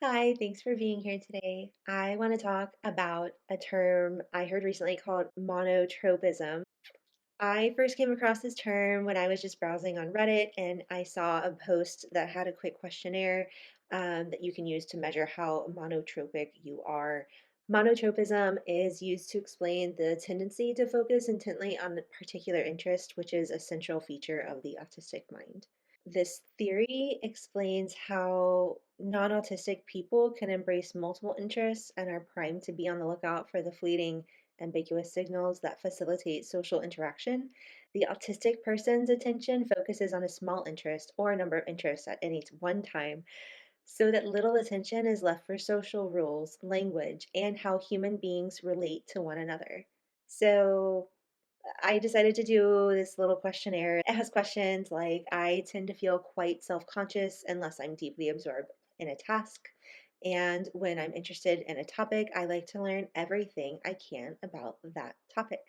Hi, thanks for being here today. I want to talk about a term I heard recently called monotropism. I first came across this term when I was just browsing on Reddit and I saw a post that had a quick questionnaire that you can use to measure how monotropic you are. Monotropism is used to explain the tendency to focus intently on a particular interest, which is a central feature of the autistic mind. This theory explains how non autistic people can embrace multiple interests and are primed to be on the lookout for the fleeting, ambiguous signals that facilitate social interaction. The autistic person's attention focuses on a small interest or a number of interests at any one time, so that little attention is left for social rules, language, and how human beings relate to one another. So, I decided to do this little questionnaire. It has questions like I tend to feel quite self conscious unless I'm deeply absorbed in a task. And when I'm interested in a topic, I like to learn everything I can about that topic.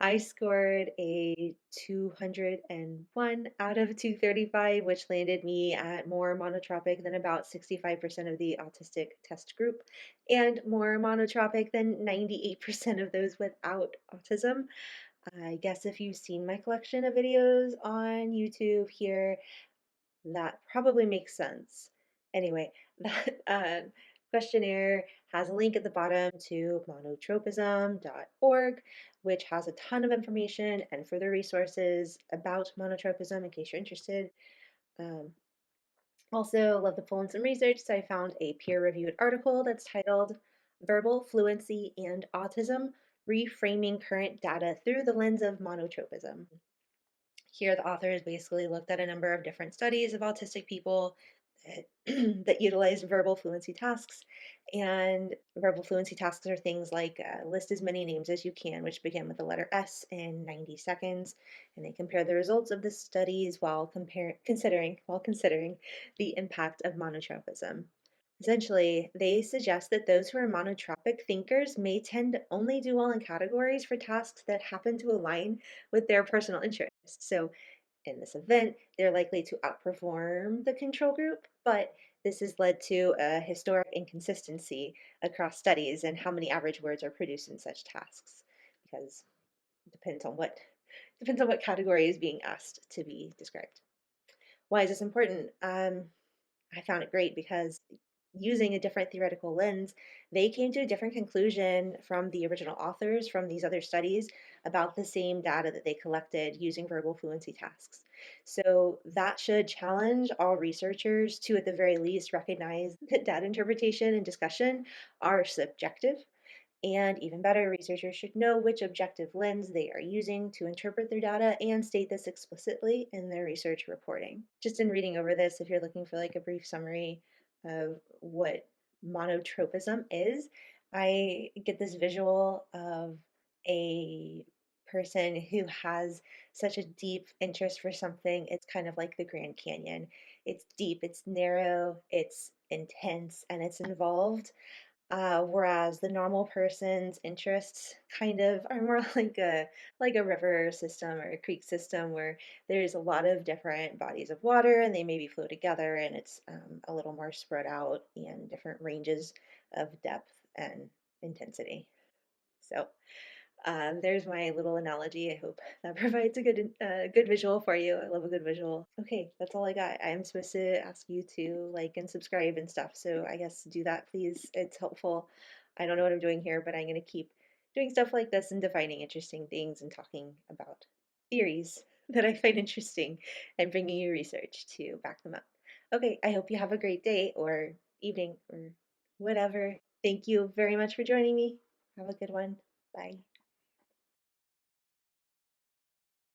I scored a 201 out of 235, which landed me at more monotropic than about 65% of the autistic test group, and more monotropic than 98% of those without autism. I guess if you've seen my collection of videos on YouTube here, that probably makes sense. Anyway, that questionnaire has a link at the bottom to monotropism.org, which has a ton of information and further resources about monotropism in case you're interested. Um, Also, love to pull in some research, so I found a peer-reviewed article that's titled Verbal Fluency and Autism: Reframing Current Data Through the Lens of Monotropism. Here, the authors basically looked at a number of different studies of autistic people that, that utilized verbal fluency tasks. And verbal fluency tasks are things like list as many names as you can, which begin with the letter S in 90 seconds. And they compare the results of the studies while considering the impact of monotropism. Essentially, they suggest that those who are monotropic thinkers may tend to only do well in categories for tasks that happen to align with their personal interests. So, in this event, they're likely to outperform the control group, but this has led to a historic inconsistency across studies and how many average words are produced in such tasks, because it depends on what category is being asked to be described. Why is this important? I found it great because using a different theoretical lens, they came to a different conclusion from the original authors from these other studies about the same data that they collected using verbal fluency tasks. So that should challenge all researchers to, at the very least, recognize that data interpretation and discussion are subjective. And even better, researchers should know which objective lens they are using to interpret their data and state this explicitly in their research reporting. Just in reading over this, if you're looking for like a brief summary of what monotropism is, I get this visual of a person who has such a deep interest for something. It's kind of like the Grand Canyon. It's deep, it's narrow, it's intense, and it's involved. Whereas the normal person's interests kind of are more like a river system or a creek system where there's a lot of different bodies of water and they maybe flow together and it's a little more spread out and different ranges of depth and intensity. So there's my little analogy. I hope that provides a good visual for you. I love a good visual. Okay, that's all I got. I'm supposed to ask you to like and subscribe and stuff. So I guess do that, please. It's helpful. I don't know what I'm doing here, but I'm going to keep doing stuff like this and defining interesting things and talking about theories that I find interesting and bringing you research to back them up. Okay, I hope you have a great day or evening or whatever. Thank you very much for joining me. Have a good one. Bye.